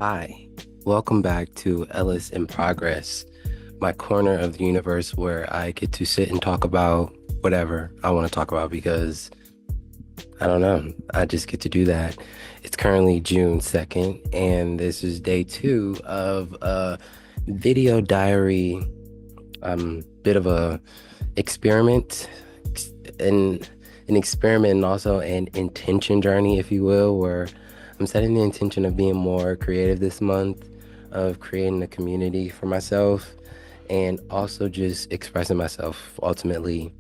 Hi, welcome back to Ellis in Progress, my corner of the universe where I get to sit and talk about whatever I want to talk about because I don't know, I just get to do that. It's currently June 2nd, and this is day two of a video diary, bit of a experiment, and an experiment and also an intention journey, if you will, where I'm setting the intention of being more creative this month, of creating a community for myself, and also just expressing myself ultimately.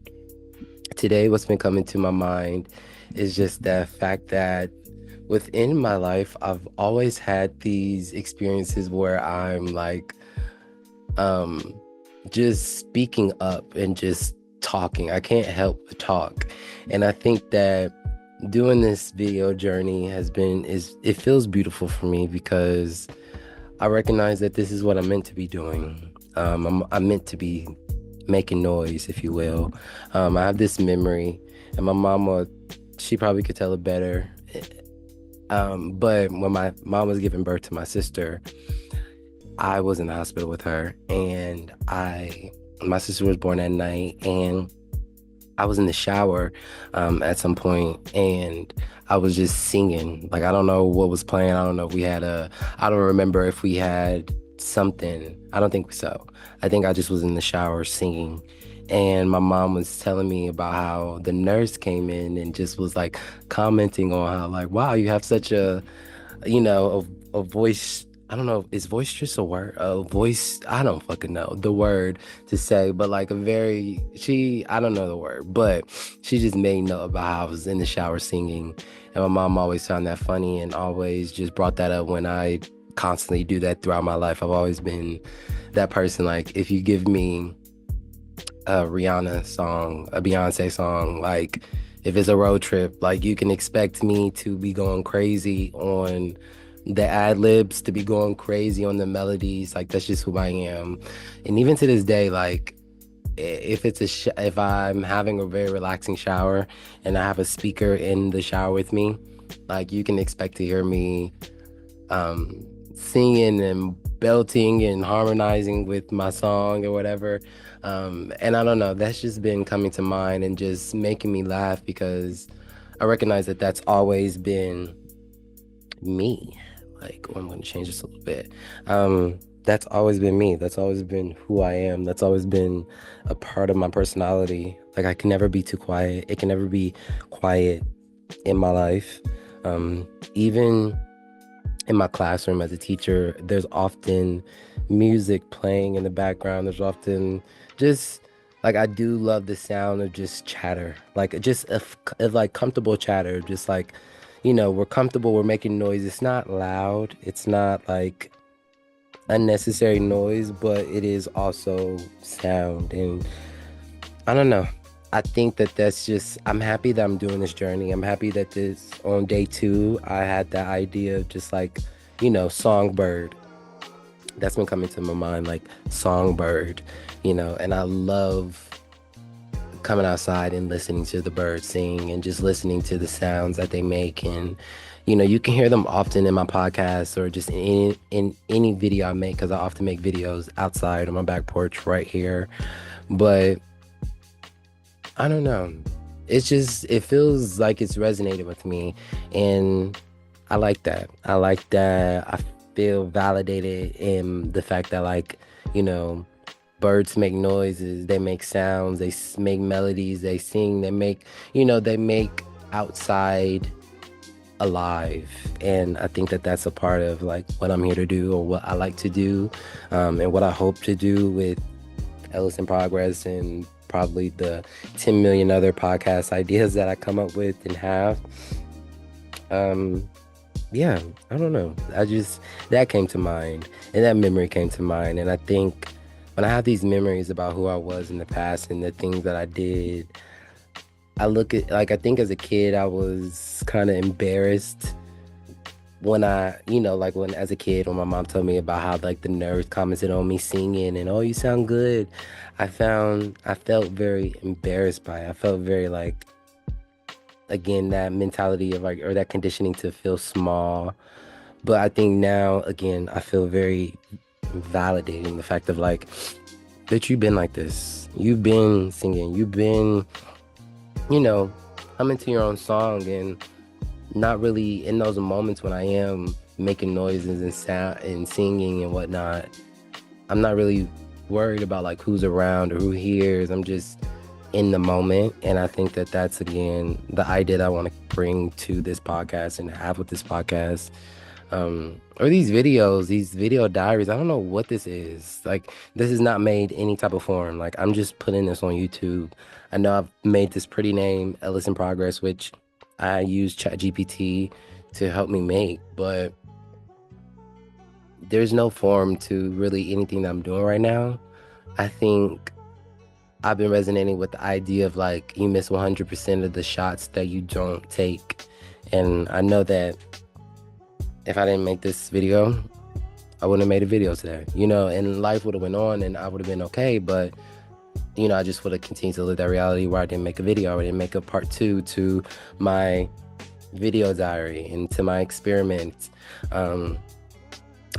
Today, what's been coming to my mind is just the fact that within my life, I've always had these experiences where I'm like, um, just speaking up and just talking. I can't help but talk. And I think that doing this video journey is it feels beautiful for me because I recognize that this is what I'm meant to be doing. I'm meant to be making noise, if you will. I have this memory, and my mama, she probably could tell it better. But when my mom was giving birth to my sister, I was in the hospital with her, and my sister was born at night, and I was in the shower at some point, and I was just singing. Like, I don't know what was playing. I don't know if we had I don't remember if we had something. I don't think so. I think I just was in the shower singing. And my mom was telling me about how the nurse came in and just was like commenting on how, like, wow, you have such a voice. I don't know, is voice just a word? A voice, I don't fucking know the word to say, but like I don't know the word, but she just made note about how I was in the shower singing. And my mom always found that funny and always just brought that up when I constantly do that throughout my life. I've always been that person. Like, if you give me a Rihanna song, a Beyonce song, like if it's a road trip, like you can expect me to be going crazy on the ad libs, to be going crazy on the melodies. Like, that's just who I am. And even to this day, like if I'm having a very relaxing shower and I have a speaker in the shower with me, like you can expect to hear me singing and belting and harmonizing with my song or whatever. And I don't know, that's just been coming to mind and just making me laugh because I recognize that that's always been me. Like, oh, I'm going to change this a little bit. That's always been me. That's always been who I am. That's always been a part of my personality. Like, I can never be too quiet. It can never be quiet in my life. Even in my classroom as a teacher, there's often music playing in the background. There's often just like I do love the sound of just chatter, like just like comfortable chatter, just like we're comfortable, we're making noise. It's not loud, it's not like unnecessary noise, but it is also sound. And I don't know. I think that that's just, I'm happy that I'm doing this journey. I'm happy that this, on day two, I had that idea of just like, songbird. That's been coming to my mind, like songbird, and I love coming outside and listening to the birds sing and just listening to the sounds that they make. And, you can hear them often in my podcast or just in any video I make, because I often make videos outside on my back porch right here. But I don't know. It feels like it's resonated with me. And I like that. I like that. I feel validated in the fact that, like, you know, birds make noises, they make sounds, make melodies, they sing, they make outside alive. And I think that that's a part of like what I'm here to do or what I like to do, and what I hope to do with Ellis in Progress and probably the 10 million other podcast ideas that I come up with and have. Um, yeah, I don't know. That came to mind and that memory came to mind. And I think when I have these memories about who I was in the past and the things that I did, I look at, like, I think as a kid, I was kind of embarrassed when like when as a kid, when my mom told me about how like the nurse commented on me singing and, oh, you sound good. I felt very embarrassed by it. I felt very like, again, that mentality of like, or that conditioning to feel small. But I think now, again, I feel very validating the fact of like that you've been like this. You've been singing. You've been, you know, humming to your own song and not really in those moments when I am making noises and sound and singing and whatnot. I'm not really worried about like who's around or who hears. I'm just in the moment. And I think that that's again the idea that I want to bring to this podcast and have with this podcast. Or these videos, these video diaries. I don't know what this is. Like, this is not made any type of form. Like, I'm just putting this on YouTube. I know I've made this pretty name, Ellis in Progress, which I use ChatGPT to help me make, but there's no form to really anything that I'm doing right now. I think I've been resonating with the idea of like you miss 100% of the shots that you don't take. And I know that if I didn't make this video, I wouldn't have made a video today, and life would have went on and I would have been okay. But, I just would have continued to live that reality where I didn't make a video. I didn't make a part 2 to my video diary and to my experiment.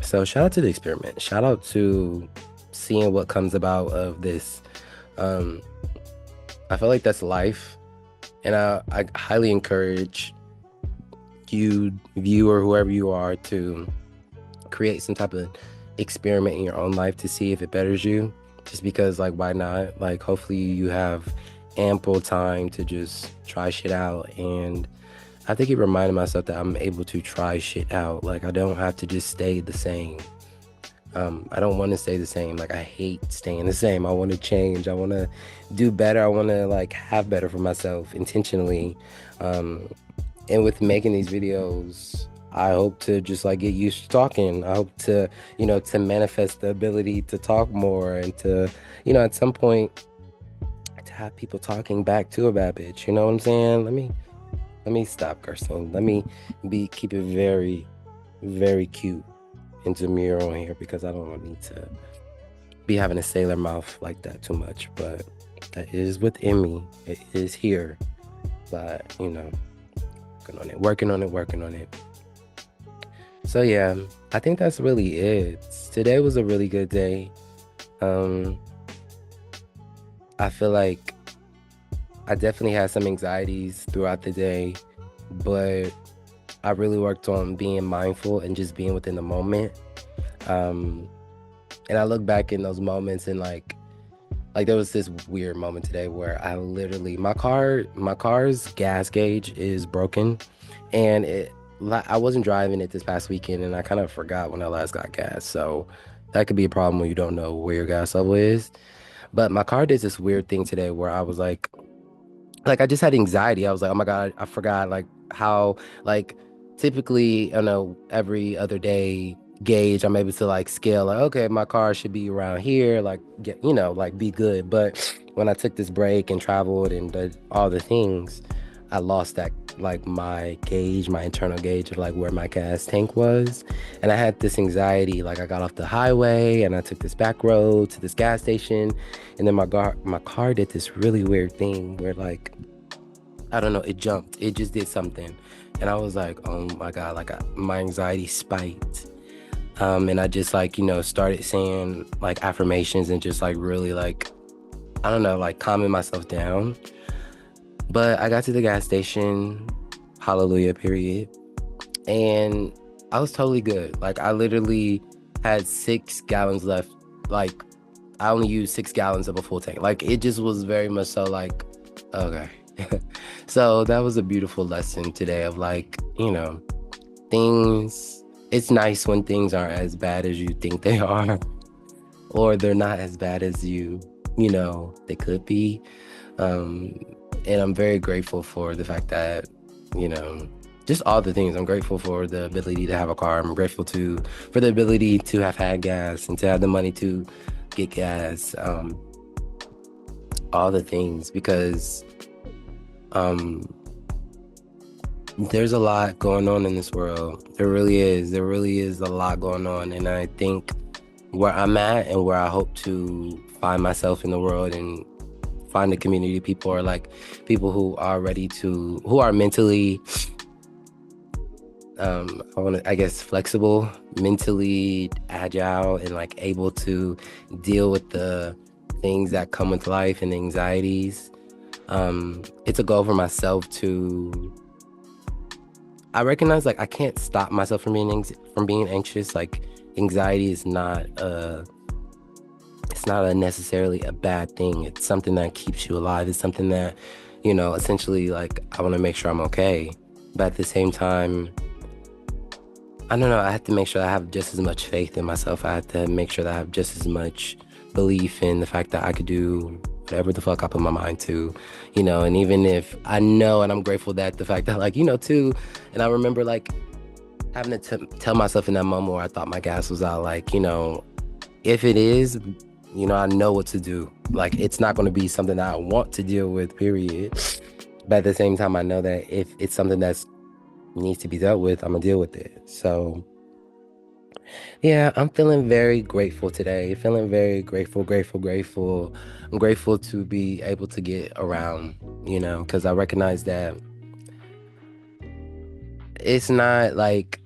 So shout out to the experiment. Shout out to seeing what comes about of this. I feel like that's life. And I highly encourage you, viewer, whoever you are, to create some type of experiment in your own life to see if it betters you. Just because, like, why not? Like, hopefully you have ample time to just try shit out. And I think it reminded myself that I'm able to try shit out. Like, I don't have to just stay the same. I don't want to stay the same. Like, I hate staying the same. I want to change. I want to do better. I want to, like, have better for myself intentionally. And with making these videos, I hope to just, like, get used to talking. I hope to, to manifest the ability to talk more and to, at some point, to have people talking back to a bad bitch. You know what I'm saying? Let me stop cursing. Let me keep it very, very cute and demure on here because I don't need to be having a sailor mouth like that too much. But that is within me. It is here. But, working on it. So yeah, I think that's really it. Today was a really good day. I feel like I definitely had some anxieties throughout the day, but I really worked on being mindful and just being within the moment. And I look back in those moments and like there was this weird moment today where I literally, my car's gas gauge is broken, and I wasn't driving it this past weekend, and I kind of forgot when I last got gas. So that could be a problem when you don't know where your gas level is. But my car did this weird thing today where I was like I just had anxiety. I was like, oh my God, I forgot like how, like, typically, I know every other day gauge, I'm able to like scale, like, okay, my car should be around here, like get, like be good. But when I took this break and traveled and did all the things, I lost that, like my gauge, my internal gauge of like where my gas tank was. And I had this anxiety, like I got off the highway and I took this back road to this gas station. And then my car did this really weird thing where like, I don't know, it jumped. It just did something. And I was like, oh my God, like my anxiety spiked. And I just like, started saying like affirmations and just like really like, I don't know, like calming myself down. But I got to the gas station, hallelujah, period. And I was totally good. Like I literally had 6 gallons left. Like I only used 6 gallons of a full tank. Like it just was very much so like, okay. So that was a beautiful lesson today of like, things, it's nice when things aren't as bad as you think they are, or they're not as bad as they could be. And I'm very grateful for the fact that, just all the things. I'm grateful for the ability to have a car. I'm grateful for the ability to have had gas and to have the money to get gas. All the things, because there's a lot going on in this world. There really is. There really is a lot going on. And I think where I'm at and where I hope to find myself in the world and find a community of people, or like people who are mentally I want to, I guess, flexible, mentally agile, and like able to deal with the things that come with life and anxieties. It's a goal for myself to. I recognize like I can't stop myself from from being anxious. Like anxiety is not it's not a necessarily a bad thing. It's something that keeps you alive. It's something that, essentially like I want to make sure I'm okay. But at the same time, I don't know, I have to make sure I have just as much faith in myself. I have to make sure that I have just as much belief in the fact that I could do whatever the fuck I put my mind to, and even if I know and I'm grateful that the fact that like, too, and I remember like having to tell myself in that moment where I thought my gas was out, like, if it is, I know what to do. Like, it's not going to be something that I want to deal with, period. But at the same time, I know that if it's something that's needs to be dealt with, I'm gonna deal with it. So, yeah, I'm feeling very grateful today. Feeling very grateful, grateful, grateful. I'm grateful to be able to get around, because I recognize that it's not like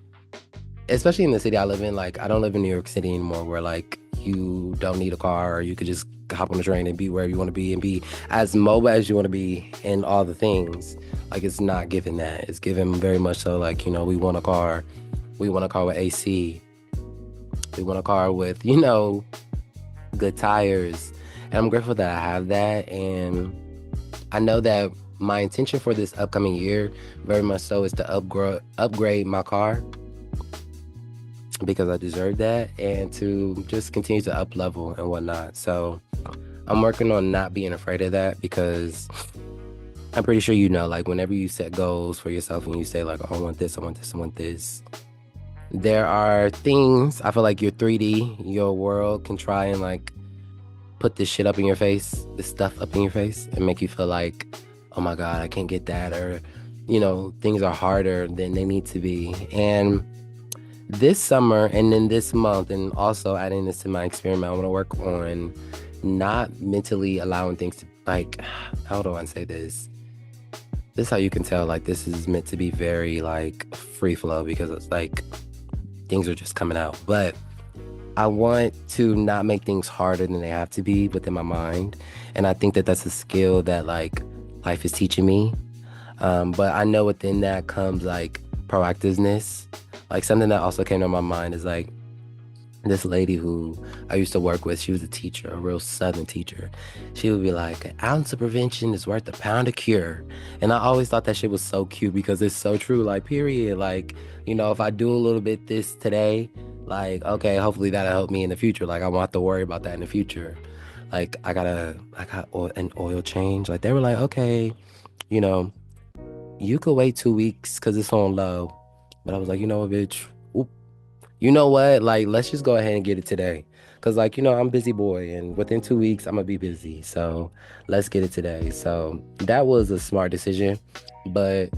especially in the city I live in, like I don't live in New York City anymore, where like you don't need a car or you could just hop on the train and be wherever you want to be and be as mobile as you want to be and all the things. Like it's not given that. It's given very much so like, we want a car. We want a car with AC. We want a car with, good tires. And I'm grateful that I have that. And I know that my intention for this upcoming year, very much so, is to upgrade my car because I deserve that and to just continue to up level and whatnot. So I'm working on not being afraid of that because I'm pretty sure like whenever you set goals for yourself and you say like, oh, I want this, I want this, I want this, there are things I feel like your 3D, your world can try and like put this shit up in your face, this stuff up in your face and make you feel like, oh my God, I can't get that, or, things are harder than they need to be. And this summer and then this month, and also adding this to my experiment, I want to work on not mentally allowing things to like, how do I say this? This is how you can tell like this is meant to be very like free flow because it's like things are just coming out. But I want to not make things harder than they have to be within my mind. And I think that that's a skill that like life is teaching me. But I know within that comes like proactiveness. Like something that also came to my mind is like this lady who I used to work with. She was a teacher, a real Southern teacher. She would be like, an ounce of prevention is worth a pound of cure. And I always thought that shit was so cute because it's so true. Like, period. Like, if I do a little bit this today, like, okay, hopefully that'll help me in the future. Like, I won't have to worry about that in the future. Like, I got an oil change. Like, they were like, okay, you know, you could wait 2 weeks because it's on low. But I was like, you know what, bitch? Oop. You know what? Like, let's just go ahead and get it today. Cause like, I'm a busy boy and within 2 weeks I'm gonna be busy. So let's get it today. So that was a smart decision. But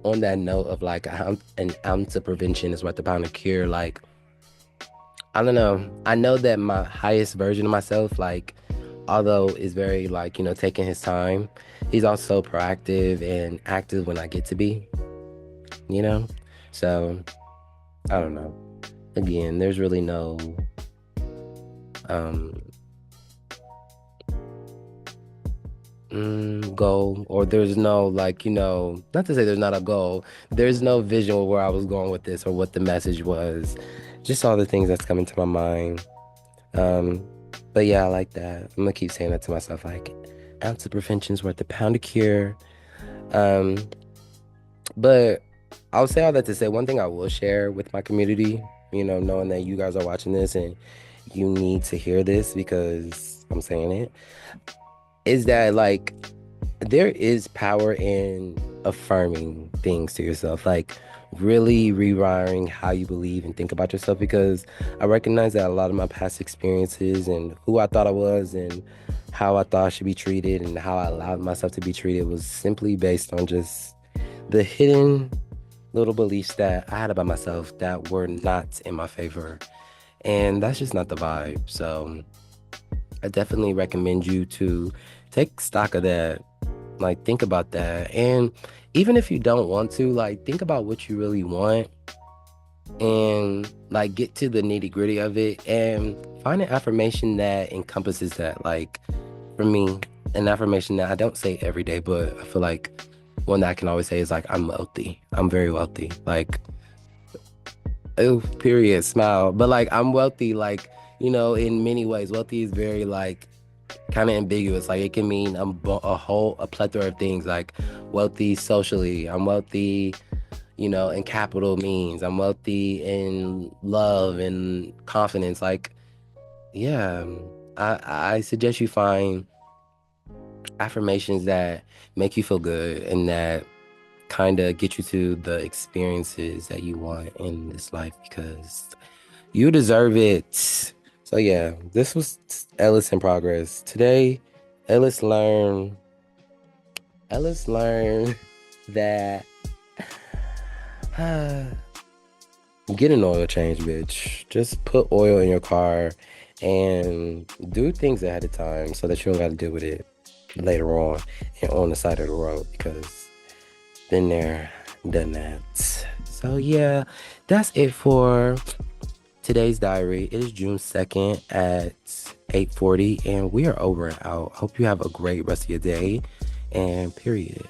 on that note of like an ounce of prevention is worth a pound of cure, like I don't know. I know that my highest version of myself, like, although is very like, taking his time, he's also proactive and active when I get to be, you know? So I don't know. Again, there's really no um goal, or there's no like, not to say there's not a goal. There's no visual where I was going with this or what the message was. Just all the things that's coming to my mind. Um, but yeah, I like that. I'm gonna keep saying that to myself, like, ounce of prevention's worth a pound of cure. Um, but I'll say all that to say one thing I will share with my community, knowing that you guys are watching this and you need to hear this because I'm saying it, is that like there is power in affirming things to yourself, like really rewiring how you believe and think about yourself. Because I recognize that a lot of my past experiences and who I thought I was and how I thought I should be treated and how I allowed myself to be treated was simply based on just the hidden little beliefs that I had about myself that were not in my favor. And that's just not the vibe. So I definitely recommend you to take stock of that Like, think about that. And even if you don't want to, like, think about what you really want and like get to the nitty gritty of it and find an affirmation that encompasses that. Like, for me, an affirmation that I don't say every day, but I feel like one that I can always say is like, I'm wealthy. I'm very wealthy. Like, oh, period, smile. But like, I'm wealthy, like, in many ways. Wealthy is very like kind of ambiguous. Like, it can mean a plethora of things. Like, wealthy socially. I'm wealthy, in capital means. I'm wealthy in love and confidence. Like, yeah, I suggest you find affirmations that make you feel good and that kind of get you to the experiences that you want in this life because you deserve it. So yeah, this was Ellis in progress. Today, Ellis learned Ellis learned that get an oil change, bitch. Just put oil in your car and do things ahead of time so that you don't got to deal with it later on and on the side of the road because been there, done that. So yeah, that's it for today's diary. It is June 2nd at 8:40 and we are over and out. Hope you have a great rest of your day and period.